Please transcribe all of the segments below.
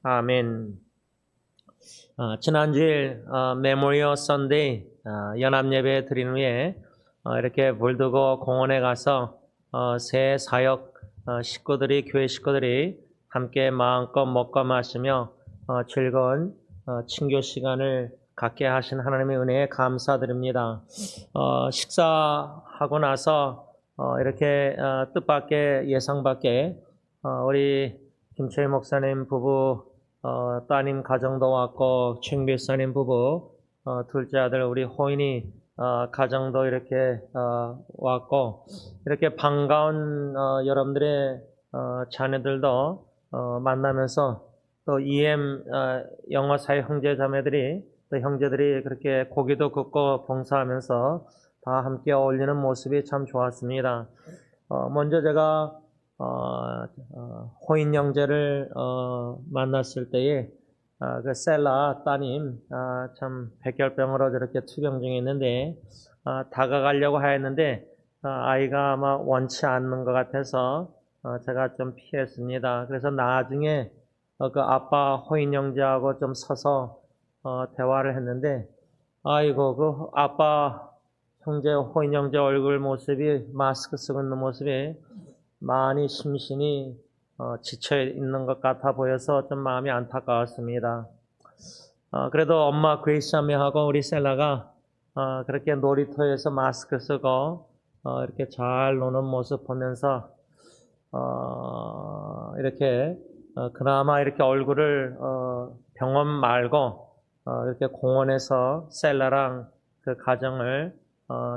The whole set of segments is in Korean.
아멘. 지난주일 메모리얼 선데이 연합예배 드린 후에 이렇게 물두고 공원에 가서 새 사역 교회 식구들이 함께 마음껏 먹고 마시며 즐거운 친교 시간을 갖게 하신 하나님의 은혜에 감사드립니다. 식사하고 나서 이렇게 뜻밖의 예상밖에 우리 김철 목사님 부부 따님 가정도 왔고 최영배사님 부부 둘째 아들 우리 호인이 가정도 이렇게 왔고 이렇게 반가운 여러분들의 자녀들도 만나면서 또 EM 영어사회 형제 자매들이 또 형제들이 그렇게 고기도 굽고 봉사하면서 다 함께 어울리는 모습이 참 좋았습니다. 먼저 제가 호인 형제를 만났을 때에 그 셀라 따님 참 백혈병으로 저렇게 투병 중에 있는데 다가가려고 하였는데 아이가 아마 원치 않는 것 같아서 제가 좀 피했습니다. 그래서 나중에 그 아빠 호인 형제하고 좀 서서 대화를 했는데 아이고 그 아빠 형제 호인 형제 얼굴 모습이 마스크 쓰고 있는 모습이 많이 심신이 지쳐 있는 것 같아 보여서 좀 마음이 안타까웠습니다. 그래도 엄마 그레이스자매하고 우리 셀라가 그렇게 놀이터에서 마스크 쓰고 이렇게 잘 노는 모습 보면서 이렇게 그나마 이렇게 얼굴을 병원 말고 이렇게 공원에서 셀라랑 그 가정을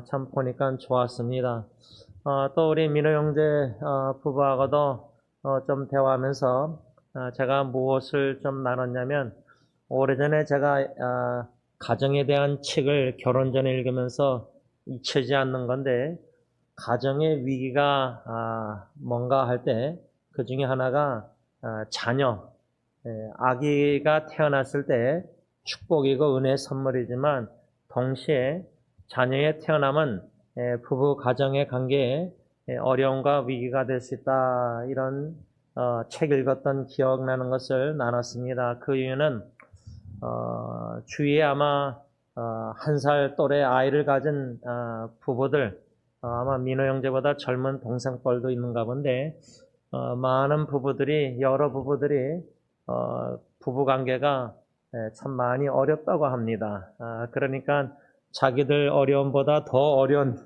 참 보니까 좋았습니다. 또 우리 민호 형제 부부하고도 좀 대화하면서 제가 무엇을 좀 나눴냐면 오래전에 제가 가정에 대한 책을 결혼 전에 읽으면서 잊혀지지 않는 건데 가정의 위기가 뭔가 할 때 그 중에 하나가 자녀, 아기가 태어났을 때 축복이고 은혜의 선물이지만 동시에 자녀의 태어남은 부부 가정의 관계에 어려움과 위기가 될 수 있다. 이런 책 읽었던 기억나는 것을 나눴습니다. 그 이유는 주위에 아마 1살 또래 아이를 가진 부부들 아마 민호 형제보다 젊은 동생뻘도 있는가 본데 많은 부부들이 여러 부부들이 부부관계가 참 많이 어렵다고 합니다. 그러니까 자기들 어려움보다 더 어려운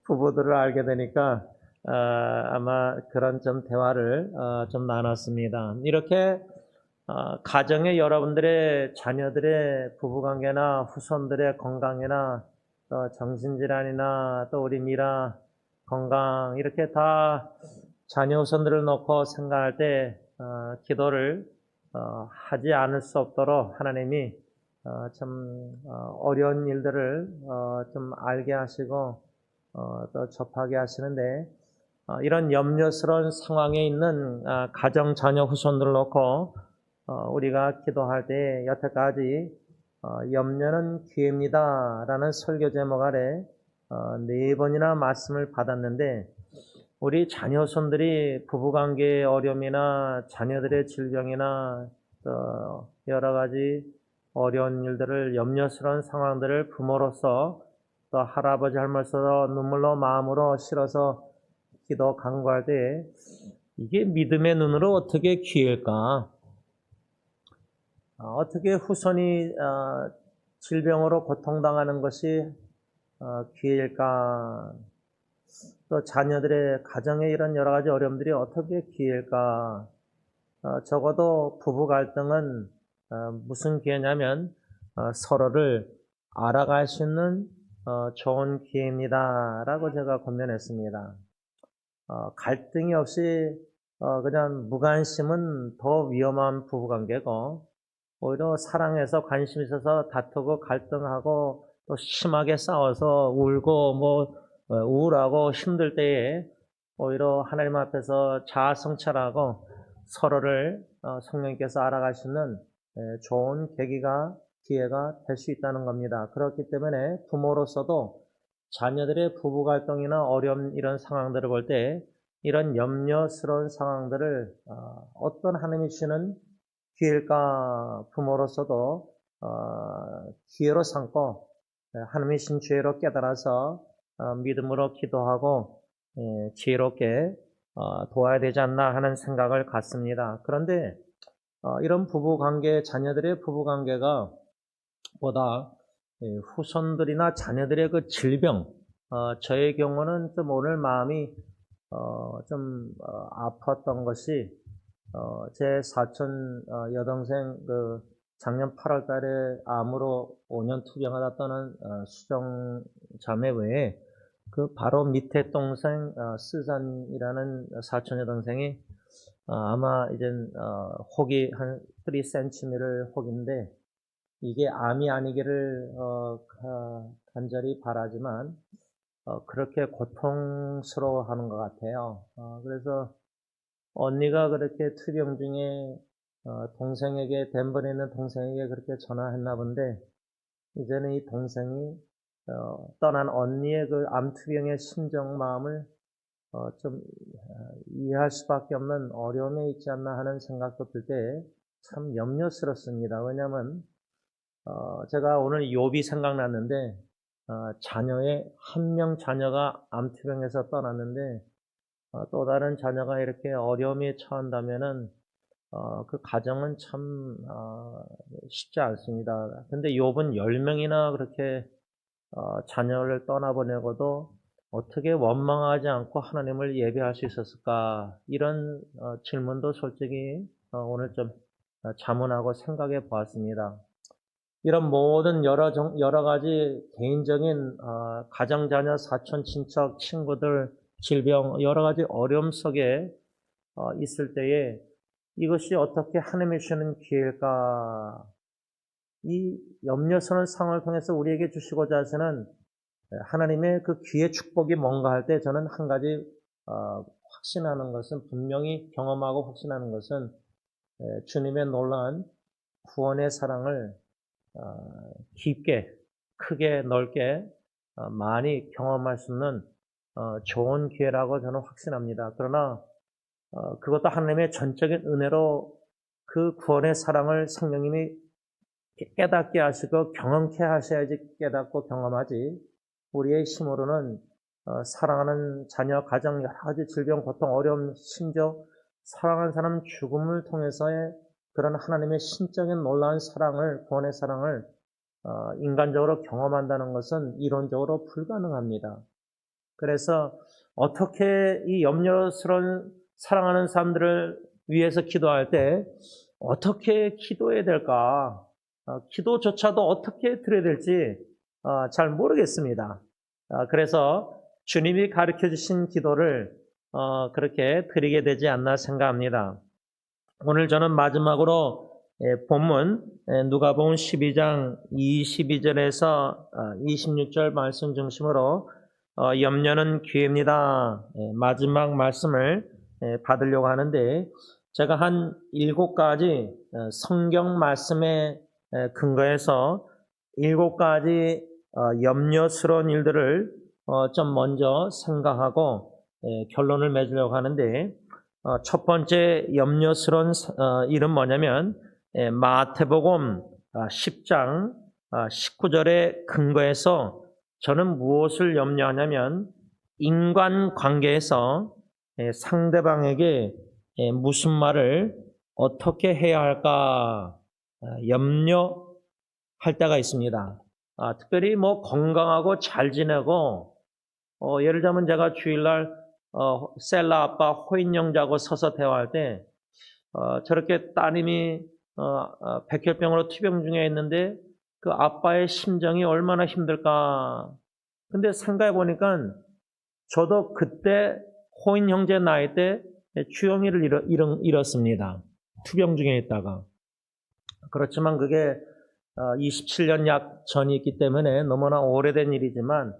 부부들을 알게 되니까 아마 그런 좀 대화를 좀 나눴습니다. 이렇게 가정의 여러분들의 자녀들의 부부관계나 후손들의 건강이나 또 정신질환이나 또 우리 미라 건강 이렇게 다 자녀 후손들을 놓고 생각할 때 기도를 하지 않을 수 없도록 하나님이 참 어려운 일들을 좀 알게 하시고 또 접하게 하시는데 이런 염려스러운 상황에 있는 가정 자녀 후손들을 놓고 우리가 기도할 때 여태까지 염려는 기회입니다 라는 설교 제목 아래 4번이나 말씀을 받았는데 우리 자녀 후손들이 부부관계의 어려움이나 자녀들의 질병이나 또 여러 가지 어려운 일들을 염려스러운 상황들을 부모로서 또 할아버지 할머니로서 눈물로 마음으로 실어서 기도 간구할 때 이게 믿음의 눈으로 어떻게 기회일까? 어떻게 후손이 질병으로 고통당하는 것이 기회일까? 또 자녀들의 가정에 이런 여러 가지 어려움들이 어떻게 기회일까? 적어도 부부 갈등은 무슨 기회냐면 서로를 알아갈 수 있는 좋은 기회입니다 라고 제가 권면했습니다. 갈등이 없이 그냥 무관심은 더 위험한 부부관계고 오히려 사랑해서 관심 있어서 다투고 갈등하고 또 심하게 싸워서 울고 우울하고 힘들 때에 오히려 하나님 앞에서 자아성찰하고 서로를 성령께서 알아갈 수 있는 좋은 기회가 될 수 있다는 겁니다. 그렇기 때문에 부모로서도 자녀들의 부부 갈등이나 어려움 이런 상황들을 볼 때 이런 염려스러운 상황들을 어떤 하나님이 주시는 기회일까 부모로서도 기회로 삼고 하나님의 신주의로 깨달아서 믿음으로 기도하고 지혜롭게 도와야 되지 않나 하는 생각을 갖습니다. 그런데 이런 부부관계, 자녀들의 부부관계가 보다 후손들이나 자녀들의 그 질병, 저의 경우는 좀 오늘 마음이 좀 아팠던 것이 제 사촌 여동생 그 작년 8월 달에 암으로 5년 투병하다 떠난 수정 자매 외에 그 바로 밑에 동생 스잔이라는 사촌 여동생이 아마 이젠 혹이 한 3cm를 혹인데 이게 암이 아니기를 간절히 바라지만 그렇게 고통스러워하는 것 같아요. 그래서 언니가 그렇게 투병 중에 동생에게 덴버에 있는 동생에게 그렇게 전화했나 본데 이제는 이 동생이 떠난 언니의 그 암투병의 심정 마음을 좀 이해할 수밖에 없는 어려움에 있지 않나 하는 생각도 들 때 참 염려스럽습니다. 왜냐하면 제가 오늘 욥이 생각났는데 자녀의 한 명 자녀가 암투병에서 떠났는데 또 다른 자녀가 이렇게 어려움에 처한다면은 그 가정은 참 쉽지 않습니다. 근데 욥은 10명이나 그렇게 자녀를 떠나보내고도 어떻게 원망하지 않고 하나님을 예배할 수 있었을까? 이런 질문도 솔직히 오늘 좀 자문하고 생각해 보았습니다. 이런 모든 여러 가지 개인적인 가정, 자녀, 사촌, 친척, 친구들, 질병, 여러 가지 어려움 속에 있을 때에 이것이 어떻게 하나님이 주시는 기회일까? 이 염려스러운 상황을 통해서 우리에게 주시고자 하시는 하나님의 그 귀의 축복이 뭔가 할 때 저는 한 가지 확신하는 것은 분명히 경험하고 확신하는 것은 주님의 놀라운 구원의 사랑을 깊게 크게 넓게 많이 경험할 수 있는 좋은 기회라고 저는 확신합니다. 그러나 그것도 하나님의 전적인 은혜로 그 구원의 사랑을 성령님이 깨닫게 하시고 경험케 하셔야지 깨닫고 경험하지 우리의 힘으로는 사랑하는 자녀, 가정, 여러 가지 질병, 고통, 어려움, 심지어 사랑하는 사람 죽음을 통해서의 그런 하나님의 신적인 놀라운 사랑을, 구원의 사랑을 인간적으로 경험한다는 것은 이론적으로 불가능합니다. 그래서 어떻게 이 염려스러운 사랑하는 사람들을 위해서 기도할 때 어떻게 기도해야 될까? 기도조차도 어떻게 드려야 될지 잘 모르겠습니다. 그래서 주님이 가르쳐 주신 기도를 그렇게 드리게 되지 않나 생각합니다. 오늘 저는 마지막으로 본문 누가복음 12장 22절에서 26절 말씀 중심으로 염려는 기회입니다. 마지막 말씀을 받으려고 하는데 제가 한 7가지 성경 말씀에 근거해서 7가지 염려스러운 일들을 좀 먼저 생각하고 결론을 맺으려고 하는데 첫 번째 염려스러운 일은 뭐냐면 마태복음 10장 19절의 근거에서 저는 무엇을 염려하냐면 인간관계에서 상대방에게 무슨 말을 어떻게 해야 할까 염려할 때가 있습니다. 특별히 뭐 건강하고 잘 지내고 예를 들면 제가 주일날 셀라 아빠 호인영자하고 서서 대화할 때 저렇게 따님이 백혈병으로 투병 중에 있는데 그 아빠의 심정이 얼마나 힘들까. 근데 생각해 보니까 저도 그때 호인 형제 나이 때 주영이를 잃었습니다. 투병 중에 있다가. 그렇지만 그게 27년 약 전이 있기 때문에 너무나 오래된 일이지만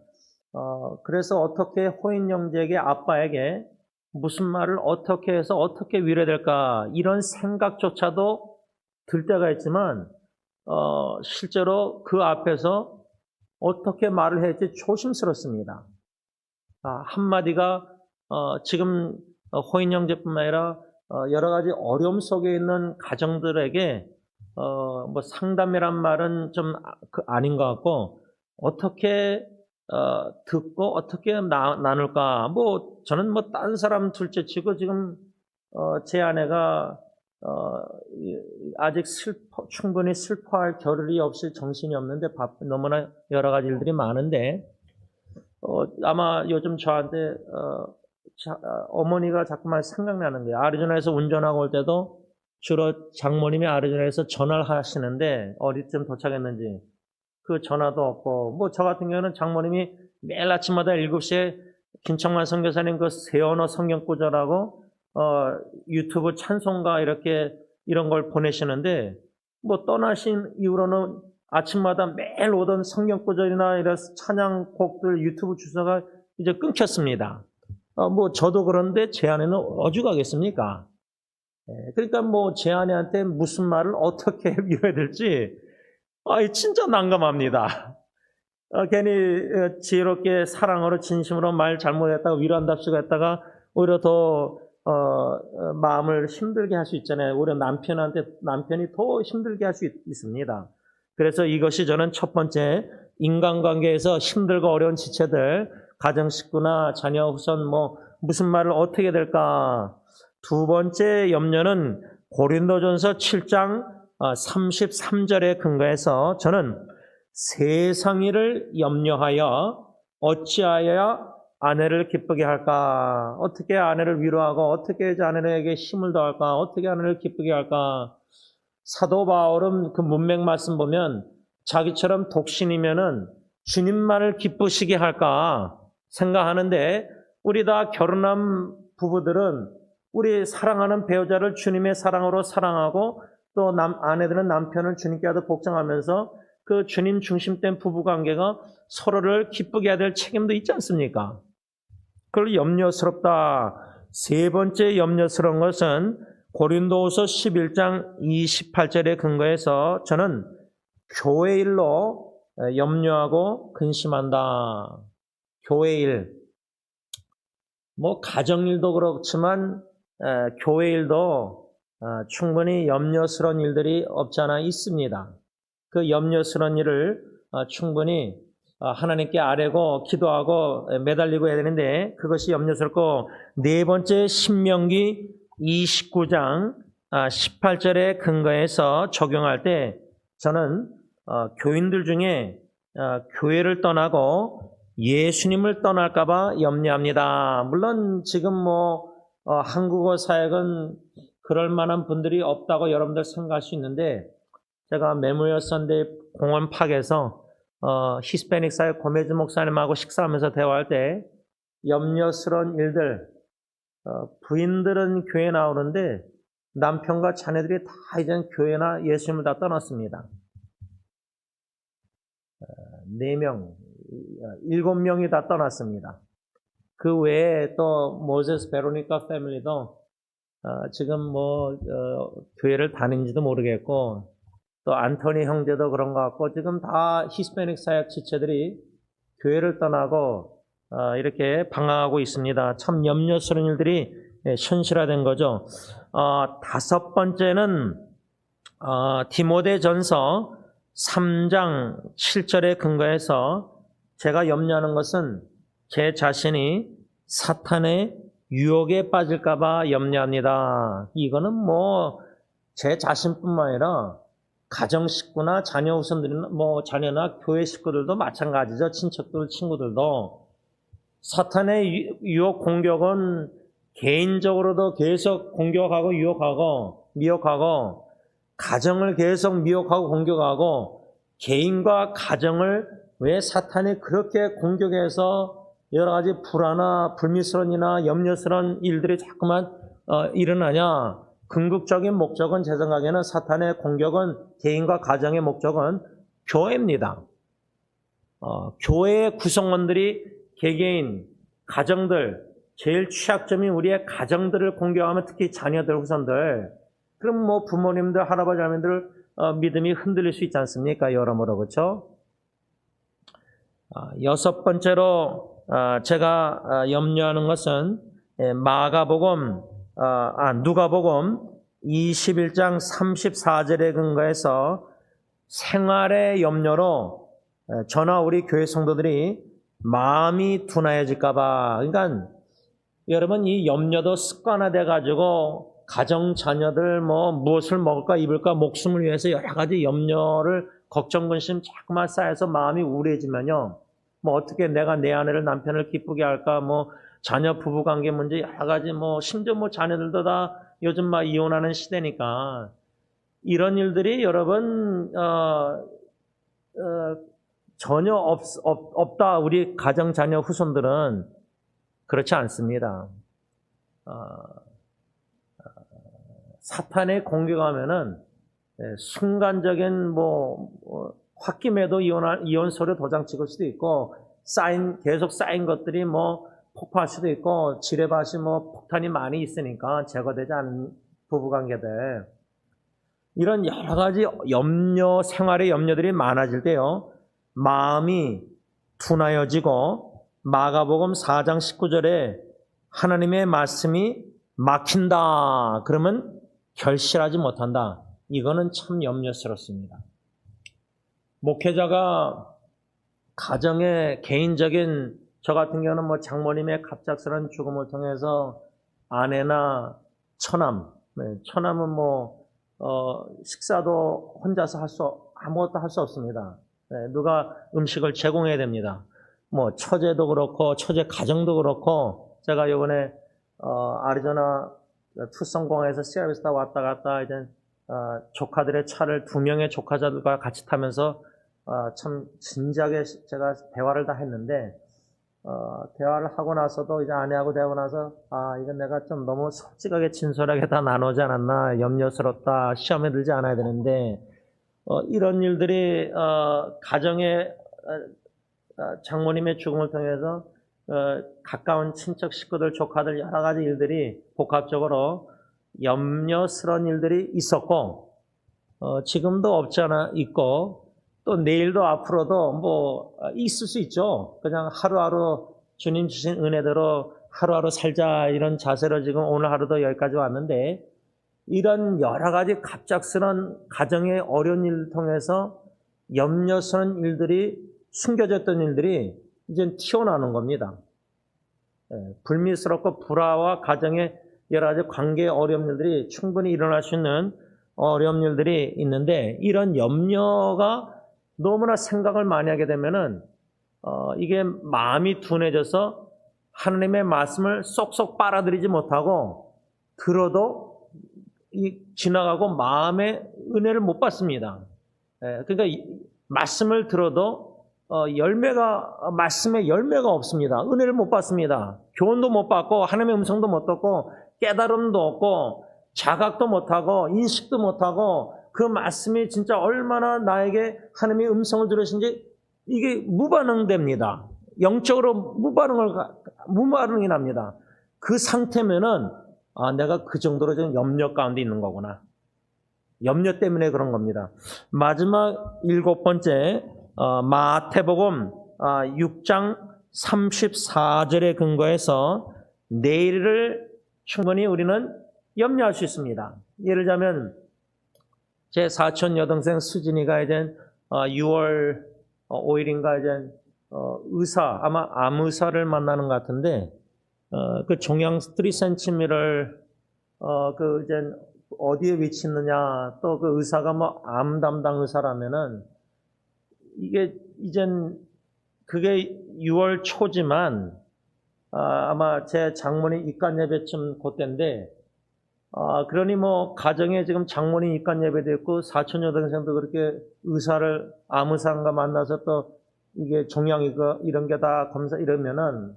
그래서 어떻게 호인 형제에게 아빠에게 무슨 말을 어떻게 해서 어떻게 위로해야 될까 이런 생각조차도 들 때가 있지만 실제로 그 앞에서 어떻게 말을 해야 할지 조심스럽습니다. 한마디가 지금 호인 형제뿐만 아니라 여러 가지 어려움 속에 있는 가정들에게 뭐 상담이란 말은 좀 아닌 것 같고 어떻게 듣고 어떻게 나눌까? 뭐 저는 뭐 딴 사람 둘째치고 지금 제 아내가 아직 충분히 슬퍼할 겨를이 없이 정신이 없는데 너무나 여러 가지 일들이 많은데 아마 요즘 저한테 어머니가 자꾸만 생각나는 거예요. 아리조나에서 운전하고 올 때도 주로 장모님이 아리조나에서 전화를 하시는데 어디쯤 도착했는지 그 전화도 없고 뭐 저 같은 경우는 장모님이 매일 아침마다 7시에 김청만 선교사님 그 새언어 성경 구절하고 유튜브 찬송가 이런 걸 보내시는데 뭐 떠나신 이후로는 아침마다 매일 오던 성경 구절이나 이런 찬양곡들 유튜브 주소가 이제 끊겼습니다. 뭐 저도 그런데 제 아내는 어디 가겠습니까? 그러니까 뭐 제 아내한테 무슨 말을 어떻게 위로해야 될지 진짜 난감합니다. 괜히 지혜롭게 사랑으로 진심으로 말 잘못했다가 위로한답시고 했다가 오히려 더 마음을 힘들게 할 수 있잖아요. 오히려 남편이 더 힘들게 할 수 있습니다. 그래서 이것이 저는 첫 번째 인간관계에서 힘들고 어려운 지체들 가정 식구나 자녀 후손 뭐 무슨 말을 어떻게 해야 될까. 두 번째 염려는 고린도전서 7장 33절에 근거해서 저는 세상 일을 염려하여 어찌하여야 아내를 기쁘게 할까? 어떻게 아내를 위로하고 어떻게 아내에게 힘을 더할까? 어떻게 아내를 기쁘게 할까? 사도 바울은 그 문맥 말씀 보면 자기처럼 독신이면은 주님만을 기쁘시게 할까 생각하는데 우리 다 결혼한 부부들은 우리 사랑하는 배우자를 주님의 사랑으로 사랑하고 또 아내들은 남편을 주님께 하듯 복종하면서 그 주님 중심된 부부관계가 서로를 기쁘게 해야 될 책임도 있지 않습니까? 그걸 염려스럽다. 세 번째 염려스러운 것은 고린도후서 11장 28절에 근거해서 저는 교회 일로 염려하고 근심한다. 교회 일. 뭐 가정일도 그렇지만 교회 일도 충분히 염려스러운 일들이 없지 않아 있습니다. 그 염려스러운 일을 충분히 하나님께 아뢰고 기도하고 매달리고 해야 되는데 그것이 염려스럽고 네 번째 신명기 29장 18절에 근거해서 적용할 때 저는 교인들 중에 교회를 떠나고 예수님을 떠날까봐 염려합니다. 물론 지금 뭐 한국어 사역은 그럴 만한 분들이 없다고 여러분들 생각할 수 있는데 제가 메모리얼 선데이 공원 팍에서 히스패닉 사역 고메즈 목사님하고 식사하면서 대화할 때 염려스러운 일들 부인들은 교회 나오는데 남편과 자녀들이 다 이제 교회나 예수님을 다 떠났습니다. 4명, 7명이 다 떠났습니다. 그 외에 또 모세스 베로니카 패밀리도 지금 뭐 교회를 다니는지도 모르겠고 또 안토니 형제도 그런 것 같고 지금 다 히스패닉 사역 지체들이 교회를 떠나고 이렇게 방황하고 있습니다. 참 염려스러운 일들이 현실화된 거죠. 다섯 번째는 디모데전서 3장 7절에 근거해서 제가 염려하는 것은 제 자신이 사탄의 유혹에 빠질까 봐 염려합니다. 이거는 뭐 제 자신뿐만 아니라 가정 식구나 자녀 후손들이나 뭐 자녀나 교회 식구들도 마찬가지죠. 친척들, 친구들도 사탄의 유혹 공격은 개인적으로도 계속 공격하고 유혹하고 미혹하고 가정을 계속 미혹하고 공격하고 개인과 가정을 왜 사탄이 그렇게 공격해서 여러 가지 불안이나 불미스러운 일이나 염려스러운 일들이 자꾸만 일어나냐. 궁극적인 목적은 제 생각에는 사탄의 공격은 개인과 가정의 목적은 교회입니다. 교회의 구성원들이 개개인, 가정들, 제일 취약점이 우리의 가정들을 공격하면 특히 자녀들, 후손들 그럼 뭐 부모님들, 할아버지, 할머니들 믿음이 흔들릴 수 있지 않습니까? 여러모로 그렇죠? 여섯 번째로 제가 염려하는 것은 마가복음 누가복음 21장 34절에 근거해서 생활의 염려로 저나 우리 교회 성도들이 마음이 둔하여질까봐. 그러니까 여러분, 이 염려도 습관화돼 가지고 가정 자녀들 무엇을 먹을까 입을까 목숨을 위해서 여러 가지 염려를 걱정 근심 자꾸만 쌓여서 마음이 우울해지면요, 어떻게 내가 내 아내를 남편을 기쁘게 할까, 자녀 부부 관계 문제 여러 가지, 심지어 자녀들도 다 요즘 이혼하는 시대니까 이런 일들이 여러분 전혀 없다. 우리 가정 자녀 후손들은 그렇지 않습니다. 사탄의 공격하면은 순간적인 홧김에도 이혼 서류 도장 찍을 수도 있고, 계속 쌓인 것들이 폭파할 수도 있고, 지뢰밭이 폭탄이 많이 있으니까 제거되지 않은 부부관계들, 이런 여러 가지 생활의 염려들이 많아질 때요, 마음이 둔하여지고 마가복음 4장 19절에 하나님의 말씀이 막힌다. 그러면 결실하지 못한다. 이거는 참 염려스럽습니다. 목회자가 가정의 개인적인, 저 같은 경우는 장모님의 갑작스러운 죽음을 통해서 아내나 처남은 식사도 혼자서 아무것도 할 수 없습니다. 누가 음식을 제공해야 됩니다. 처제도 그렇고 처제 가정도 그렇고, 제가 이번에 아리조나 투썸공항에서 시아비스타 왔다 갔다 이제 조카들의 차를 2명의 조카자들과 같이 타면서 참 진지하게 제가 대화를 다 했는데, 대화를 하고 나서도 이제 아내하고 대화하고 나서 이건 내가 좀 너무 솔직하게 진솔하게 다 나누지 않았나, 염려스럽다, 시험에 들지 않아야 되는데, 이런 일들이 가정의 장모님의 죽음을 통해서 가까운 친척 식구들 조카들 여러 가지 일들이 복합적으로 염려스러운 일들이 있었고, 지금도 없지 않아 있고, 또 내일도 앞으로도 있을 수 있죠. 그냥 하루하루 주님 주신 은혜대로 하루하루 살자, 이런 자세로 지금 오늘 하루도 여기까지 왔는데, 이런 여러 가지 갑작스런 가정의 어려운 일을 통해서 염려스러운 일들이, 숨겨졌던 일들이 이제 튀어나오는 겁니다. 불미스럽고 불화와 가정의 여러 가지 관계의 어려운 일들이 충분히 일어날 수 있는 어려운 일들이 있는데, 이런 염려가 너무나 생각을 많이 하게 되면은 이게 마음이 둔해져서 하나님의 말씀을 쏙쏙 빨아들이지 못하고, 들어도 지나가고 마음의 은혜를 못 받습니다. 그러니까 말씀을 들어도 말씀의 열매가 없습니다. 은혜를 못 받습니다. 교훈도 못 받고 하나님의 음성도 못 듣고 깨달음도 없고 자각도 못하고 인식도 못하고, 그 말씀이 진짜 얼마나 나에게 하나님의 음성을 들으신지 이게 무반응됩니다. 영적으로 무반응이 납니다. 그 상태면은 내가 그 정도로 좀 염려 가운데 있는 거구나. 염려 때문에 그런 겁니다. 마지막 7번째, 마태복음 6장 34절에 근거해서 내일을 충분히 우리는 염려할 수 있습니다. 예를 들자면 제 사촌 여동생 수진이가 이제 6월 5일인가 이제 아마 암 의사를 만나는 것 같은데, 그 종양 3cm를 그 이제 어디에 위치 있느냐, 또 그 의사가 암 담당 의사라면은 이게 이젠 그게 6월 초지만 아마 제 장모님 입간 예배쯤 그때인데, 그러니 가정에 지금 장모님 입간 예배도 있고 사촌 여동생도 그렇게 암 의사인가 만나서 또 이게 종양이고 이런 게 다 검사 이러면은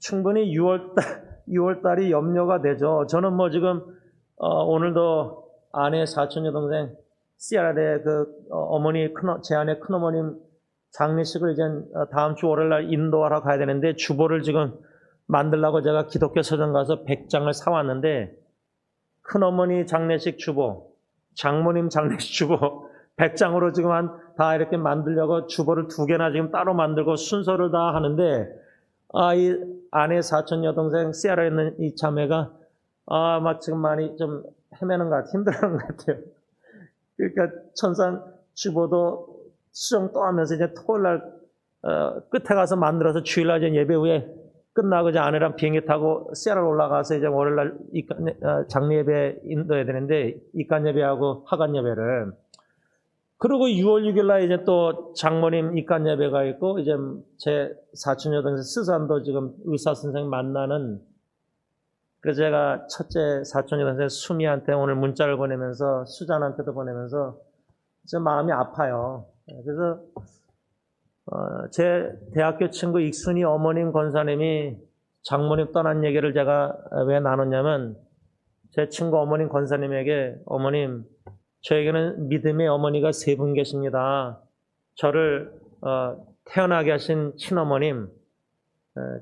충분히 6월 달이 염려가 되죠. 저는 지금 오늘도 아내 사촌 여동생 씨알에 어머니 제 아내 큰어머님 장례식을 이제 다음 주 월요일날 인도하러 가야 되는데, 주보를 지금 만들려고 제가 기독교 서점 가서 100장을 사왔는데, 큰어머니 장례식 주보, 장모님 장례식 주보 100장으로 지금 다 이렇게 만들려고 주보를 2개나 지금 따로 만들고 순서를 다 하는데, 이 아내 사촌 여동생 세라 있는 이 자매가 막 지금 많이 좀 헤매는 것 같아요. 힘들어하는 것 같아요. 그러니까 천산 주보도 수정 또 하면서 이제 토요일날 끝에 가서 만들어서 주일날 이제 예배 후에 끝나고 이제 아내랑 비행기 타고 세라를 올라가서 이제 월요일날 장례 예배 인도해야 되는데 입간 예배하고 하간 예배를 그리고 6월 6일날 이제 또 장모님 입간 예배가 있고 이제 제 사촌 여동생 스산도 지금 의사 선생 만나는 그래서 제가 첫째 사촌 여동생 수미한테 오늘 문자를 보내면서 수잔한테도 보내면서 제 마음이 아파요. 그래서 제 대학교 친구 익순이 어머님 권사님이 장모님 떠난 얘기를 제가 왜 나눴냐면 제 친구 어머님 권사님에게 어머님 저에게는 믿음의 어머니가 세 분 계십니다. 저를 태어나게 하신 친어머님,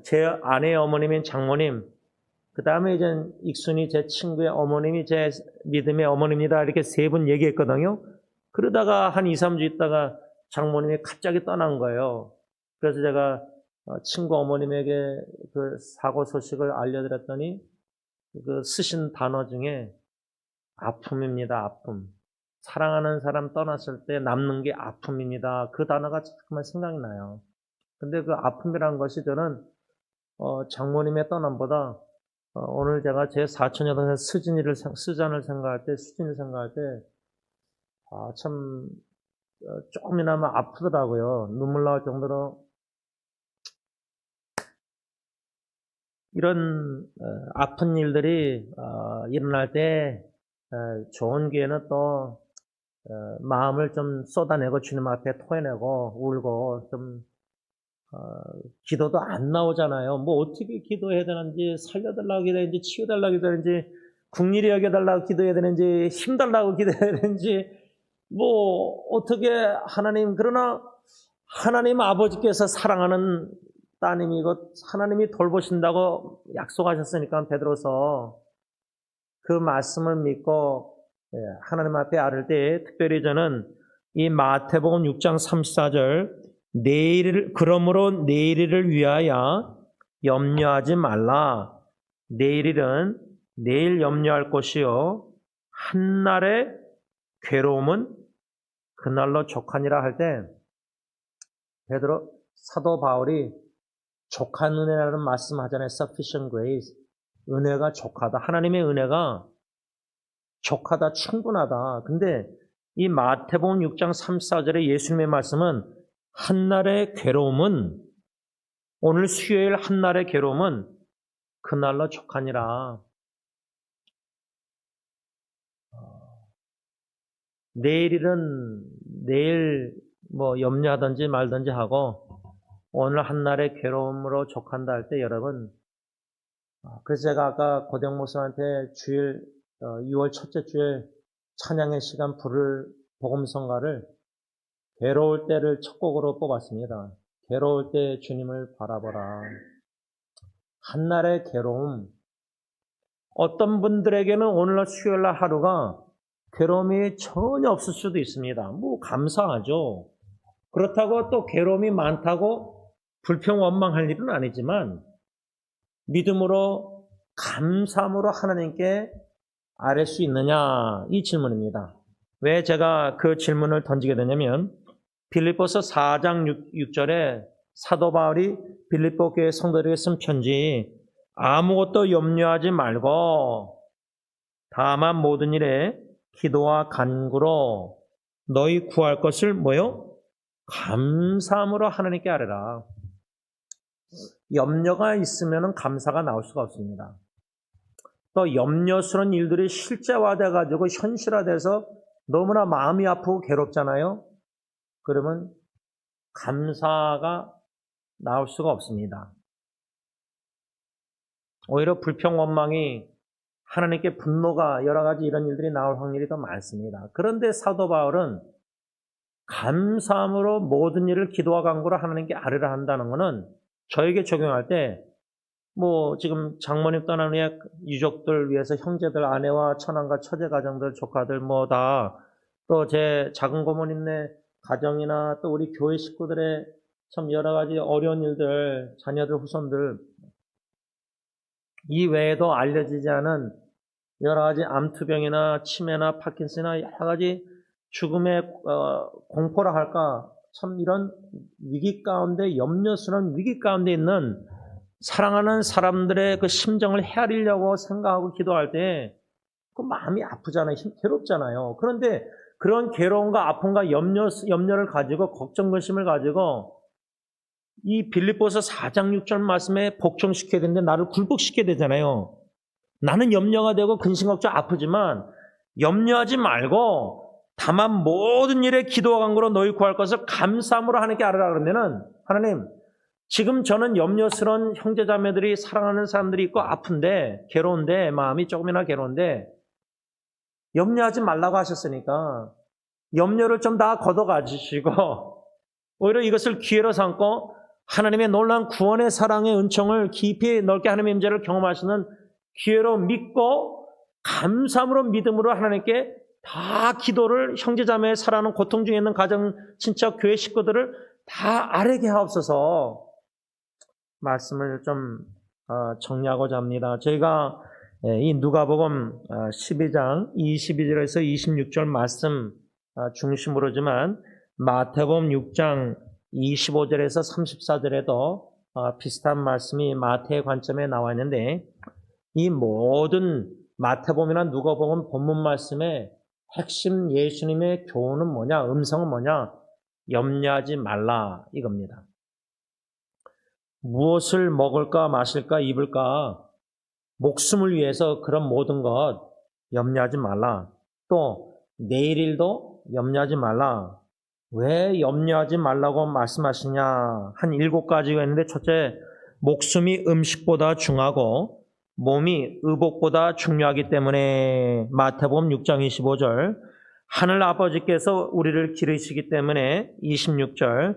제 아내의 어머님인 장모님, 그 다음에 이제 익순이 제 친구의 어머님이 제 믿음의 어머니입니다. 이렇게 세 분 얘기했거든요. 그러다가 한 2, 3주 있다가 장모님이 갑자기 떠난 거예요. 그래서 제가 친구 어머님에게 그 사고 소식을 알려드렸더니 그 쓰신 단어 중에 아픔입니다. 아픔. 사랑하는 사람 떠났을 때 남는 게 아픔입니다. 그 단어가 자꾸만 생각이 나요. 근데 그 아픔이라는 것이 저는 장모님의 떠남보다 오늘 제가 제 사촌 여동생 수잔을 생각할 때, 수진을 생각할 때, 참, 조금이나마 아프더라고요. 눈물 나올 정도로. 이런, 아픈 일들이, 일어날 때, 좋은 기회는 또, 마음을 좀 쏟아내고 주님 앞에 토해내고, 울고, 좀, 기도도 안 나오잖아요. 뭐 어떻게 기도해야 되는지, 살려달라고 기도해야 되는지, 치유달라고 기도해야 되는지, 국리리 여겨달라고 기도해야 되는지, 힘달라고 기도해야 되는지, 뭐 어떻게 하나님, 그러나 하나님 아버지께서 사랑하는 따님이고 하나님이 돌보신다고 약속하셨으니까 베드로서 그 말씀을 믿고 하나님 앞에 아를 때 특별히 저는 이 마태복음 6장 34절 그러므로 내일을 위하여 염려하지 말라. 내일은 내일 염려할 것이요 한날의 괴로움은 그날로 족하니라 할 때 베드로 사도 바울이 족한 은혜라는 말씀하잖아요. Sufficient grace. 은혜가 족하다. 하나님의 은혜가 족하다. 충분하다. 근데 이 마태복음 6장 34절의 예수님의 말씀은 한날의 괴로움은 오늘 수요일 한날의 괴로움은 그날로 족하니라. 내일은 내일 뭐 염려하든지 말든지 하고 오늘 한날의 괴로움으로 족한다 할 때 여러분 그래서 제가 아까 고정 목사한테 주일 6월 첫째 주일 찬양의 시간 부를 복음성가를 괴로울 때를 첫 곡으로 뽑았습니다. 괴로울 때 주님을 바라보라. 한날의 괴로움. 어떤 분들에게는 오늘날 수요일날 하루가 괴로움이 전혀 없을 수도 있습니다. 뭐 감사하죠. 그렇다고 또 괴로움이 많다고 불평 원망할 일은 아니지만 믿음으로 감사함으로 하나님께 아뢰 수 있느냐 이 질문입니다. 왜 제가 그 질문을 던지게 되냐면 빌립보서 4장 6절에 사도 바울이 빌립보 교회 성도들에게 쓴 편지 아무것도 염려하지 말고 다만 모든 일에 기도와 간구로 너희 구할 것을 뭐요? 감사함으로 하나님께 아뢰라. 염려가 있으면 감사가 나올 수가 없습니다. 또 염려스러운 일들이 실제화돼 가지고 현실화돼서 너무나 마음이 아프고 괴롭잖아요. 그러면 감사가 나올 수가 없습니다. 오히려 불평 원망이 하나님께 분노가 여러 가지 이런 일들이 나올 확률이 더 많습니다. 그런데 사도 바울은 감사함으로 모든 일을 기도와 간구로 하나님께 아뢰라 한다는 것은 저에게 적용할 때 뭐 지금 장모님 떠난 후에 유족들 위해서 형제들, 아내와 처남과 처제 가정들, 조카들 뭐 다 또 제 작은 고모님네 가정이나 또 우리 교회 식구들의 참 여러 가지 어려운 일들, 자녀들, 후손들, 이 외에도 알려지지 않은 여러 가지 암투병이나 치매나 파킨슨이나 여러 가지 죽음의 공포라 할까, 참 이런 위기 가운데, 염려스러운 위기 가운데 있는 사랑하는 사람들의 그 심정을 헤아리려고 생각하고 기도할 때 그 마음이 아프잖아요. 괴롭잖아요. 그런데 그런 괴로움과 아픔과 염려를 가지고, 걱정, 근심을 가지고 이 빌립보서 4장 6절 말씀에 복종시켜야 되는데 나를 굴복시켜야 되잖아요. 나는 염려가 되고 근심, 걱정, 아프지만 염려하지 말고 다만 모든 일에 기도와 간구로 너희 구할 것을 감사함으로 하나님께 아뢰라. 그러면은 하나님, 지금 저는 염려스러운 형제자매들이, 사랑하는 사람들이 있고 아픈데, 괴로운데, 마음이 조금이나 괴로운데 염려하지 말라고 하셨으니까 염려를 좀 다 걷어가지시고 오히려 이것을 기회로 삼고 하나님의 놀라운 구원의 사랑의 은총을 깊이 넓게 하나님의 임재를 경험하시는 기회로 믿고 감사함으로, 믿음으로 하나님께 다 기도를, 형제자매의 사랑하는 고통 중에 있는 가정, 친척, 교회 식구들을 다 아뢰게 하옵소서. 말씀을 좀 정리하고자 합니다. 저희가 이 누가복음 12장 22절에서 26절 말씀 중심으로지만 마태복음 6장 25절에서 34절에도 비슷한 말씀이 마태의 관점에 나와 있는데, 이 모든 마태복음이나 누가복음 본문 말씀의 핵심 예수님의 교훈은 뭐냐, 음성은 뭐냐, 염려하지 말라 이겁니다. 무엇을 먹을까 마실까 입을까, 목숨을 위해서 그런 모든 것 염려하지 말라. 또 내일 일도 염려하지 말라. 왜 염려하지 말라고 말씀하시냐, 한 7가지가 있는데, 첫째, 목숨이 음식보다 중하고 몸이 의복보다 중요하기 때문에, 마태복음 6장 25절, 하늘 아버지께서 우리를 기르시기 때문에 26절,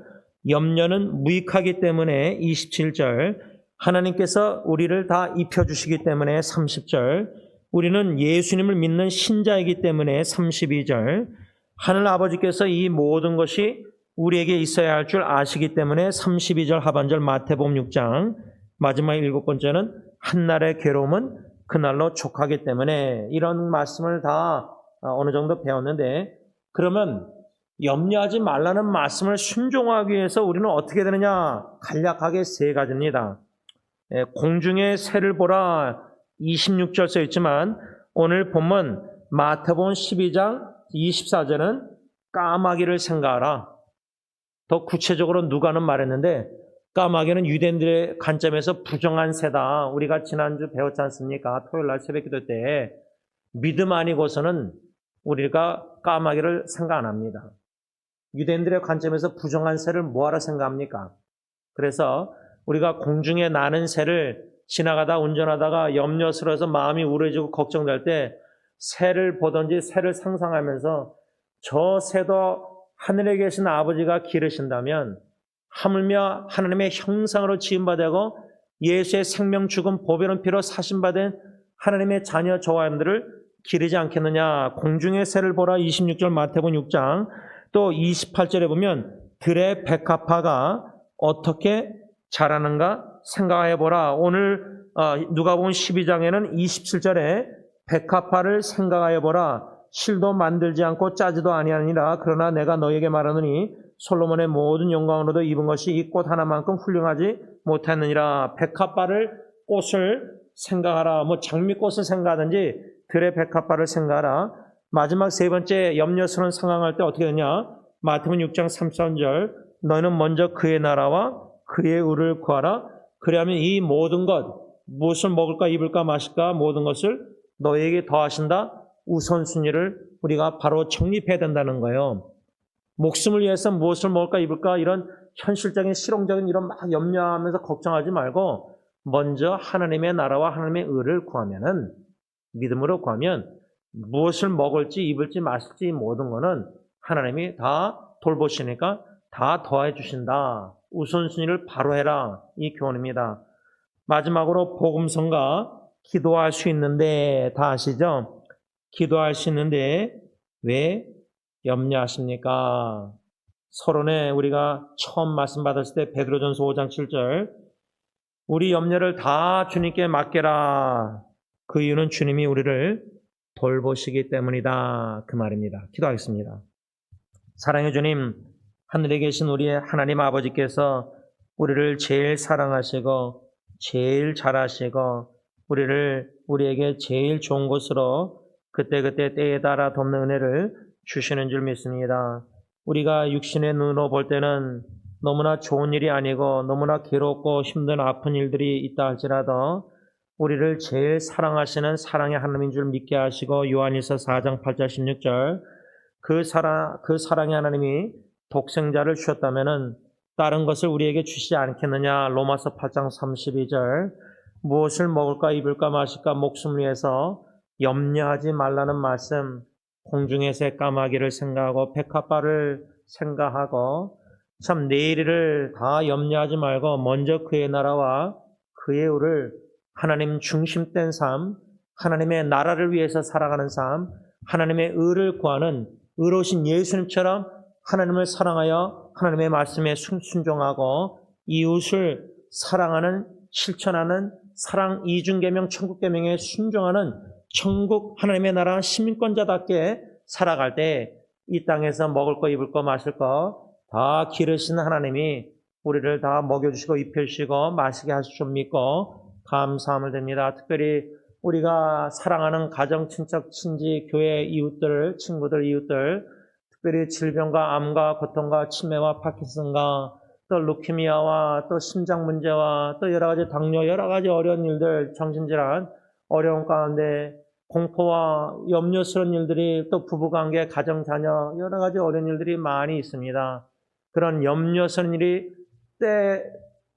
염려는 무익하기 때문에 27절, 하나님께서 우리를 다 입혀주시기 때문에 30절, 우리는 예수님을 믿는 신자이기 때문에 32절, 하늘 아버지께서 이 모든 것이 우리에게 있어야 할 줄 아시기 때문에 32절 하반절 마태복음 6장, 마지막 7번째는 한날의 괴로움은 그날로 족하기 때문에, 이런 말씀을 다 어느 정도 배웠는데, 그러면 염려하지 말라는 말씀을 순종하기 위해서 우리는 어떻게 되느냐, 간략하게 3가지입니다. 공중의 새를 보라 26절 써 있지만, 오늘 본문 마태복음 12장 24절은 까마귀를 생각하라. 더 구체적으로 누가는 말했는데, 까마귀는 유대인들의 관점에서 부정한 새다. 우리가 지난주 배웠지 않습니까? 토요일날 새벽기도 때 믿음 아니고서는 우리가 까마귀를 생각 안 합니다. 유대인들의 관점에서 부정한 새를 뭐하러 생각합니까? 그래서 우리가 공중에 나는 새를 지나가다 운전하다가 염려스러워서 마음이 우울해지고 걱정될 때 새를 보든지 새를 상상하면서 저 새도 하늘에 계신 아버지가 기르신다면, 하물며 하나님의 형상으로 지음받고 예수의 생명, 죽음, 보배로운 피로 사신받은 하나님의 자녀 저와 여러분들을 기르지 않겠느냐. 공중의 새를 보라 26절 마태복음 6장, 또 28절에 보면 들의 백합화가 어떻게 자라는가 생각해 보라. 오늘 누가복음 12장에는 27절에 백합화를 생각하여 보라. 실도 만들지 않고 짜지도 아니하니라. 그러나 내가 너에게 말하노니 솔로몬의 모든 영광으로도 입은 것이 이 꽃 하나만큼 훌륭하지 못했느니라. 백합화를, 꽃을 생각하라. 뭐 장미꽃을 생각하든지 들의 백합화를 생각하라. 마지막 3번째, 염려스러운 상황할 때 어떻게 되냐, 마태복음 6장 33절, 너희는 먼저 그의 나라와 그의 의를 구하라. 그리하면 이 모든 것, 무엇을 먹을까 입을까 마실까 모든 것을 너희에게 더하신다. 우선순위를 우리가 바로 정립해야 된다는 거예요. 목숨을 위해서 무엇을 먹을까 입을까 이런 현실적인 실용적인 이런 막 염려하면서 걱정하지 말고, 먼저 하나님의 나라와 하나님의 의를 구하면은, 믿음으로 구하면 무엇을 먹을지 입을지 마실지 모든 거는 하나님이 다 돌보시니까 다 더해 주신다. 우선순위를 바로 해라. 이 교훈입니다. 마지막으로 복음성가, 기도할 수 있는데, 다 아시죠? 기도할 수 있는데 왜 염려하십니까? 서론에 우리가 처음 말씀 받았을 때 베드로전서 5장 7절 우리 염려를 다 주님께 맡겨라. 그 이유는 주님이 우리를 돌보시기 때문이다. 그 말입니다. 기도하겠습니다. 사랑해 주님, 하늘에 계신 우리의 하나님 아버지께서 우리를 제일 사랑하시고 제일 잘하시고 우리에게 제일 좋은 곳으로 그때그때 때에 따라 돕는 은혜를 주시는 줄 믿습니다. 우리가 육신의 눈으로 볼 때는 너무나 좋은 일이 아니고 너무나 괴롭고 힘든 아픈 일들이 있다 할지라도 우리를 제일 사랑하시는 사랑의 하나님인 줄 믿게 하시고 요한일서 4장 8절 16절 그 사랑의 하나님이 독생자를 주셨다면은 다른 것을 우리에게 주시지 않겠느냐. 로마서 8장 32절 무엇을 먹을까 입을까 마실까 목숨을 위해서 염려하지 말라는 말씀. 공중의 새 까마귀를 생각하고 백합화를 생각하고 참 내일을 다 염려하지 말고 먼저 그의 나라와 그의 의를 하나님 중심된 삶, 하나님의 나라를 위해서 살아가는 삶, 하나님의 의를 구하는 의로우신 예수님처럼 하나님을 사랑하여 하나님의 말씀에 순종하고 이웃을 사랑하는 실천하는 사랑 이중계명 천국계명에 순종하는 천국 하나님의 나라 시민권자답게 살아갈 때 이 땅에서 먹을 거 입을 거 마실 거 다 기르시는 하나님이 우리를 다 먹여주시고 입혀주시고 마시게 하실 줄 믿고 감사함을 드립니다. 특별히 우리가 사랑하는 가정, 친척, 친지, 교회 이웃들, 친구들, 이웃들 특별히 질병과 암과 고통과 치매와 파킨슨과 또 루키미아와 또 심장 문제와 또 여러 가지 당뇨, 여러 가지 어려운 일들, 정신질환, 어려운 가운데 공포와 염려스러운 일들이 또 부부관계, 가정, 자녀 여러 가지 어려운 일들이 많이 있습니다. 그런 염려스러운 일이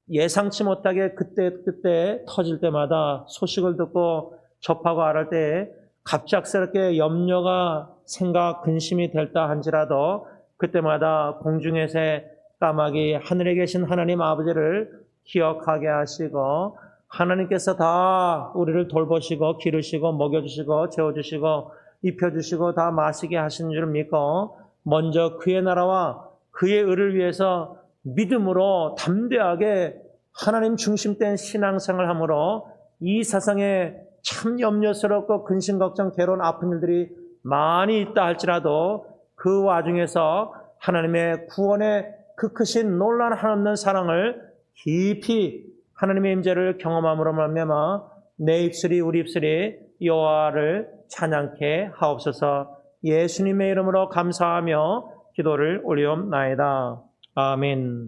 예상치 못하게 그때 터질 때마다 소식을 듣고 접하고 알을 때 갑작스럽게 염려가 생각, 근심이 될다 한지라도 그때마다 공중의 새 까마귀 하늘에 계신 하나님 아버지를 기억하게 하시고 하나님께서 다 우리를 돌보시고 기르시고 먹여주시고 재워주시고 입혀주시고 다 마시게 하신 줄 믿고 먼저 그의 나라와 그의 의를 위해서 믿음으로 담대하게 하나님 중심된 신앙생활을 함으로 이 세상에 참 염려스럽고 근심, 걱정, 괴로운 아픈 일들이 많이 있다 할지라도 그 와중에서 하나님의 구원의 그 크신 놀라운 한없는 사랑을 깊이 하나님의 임재를 경험함으로 말미암아 내 입술이 우리 입술이 여호와를 찬양케 하옵소서. 예수님의 이름으로 감사하며 기도를 올리옵나이다. 아멘.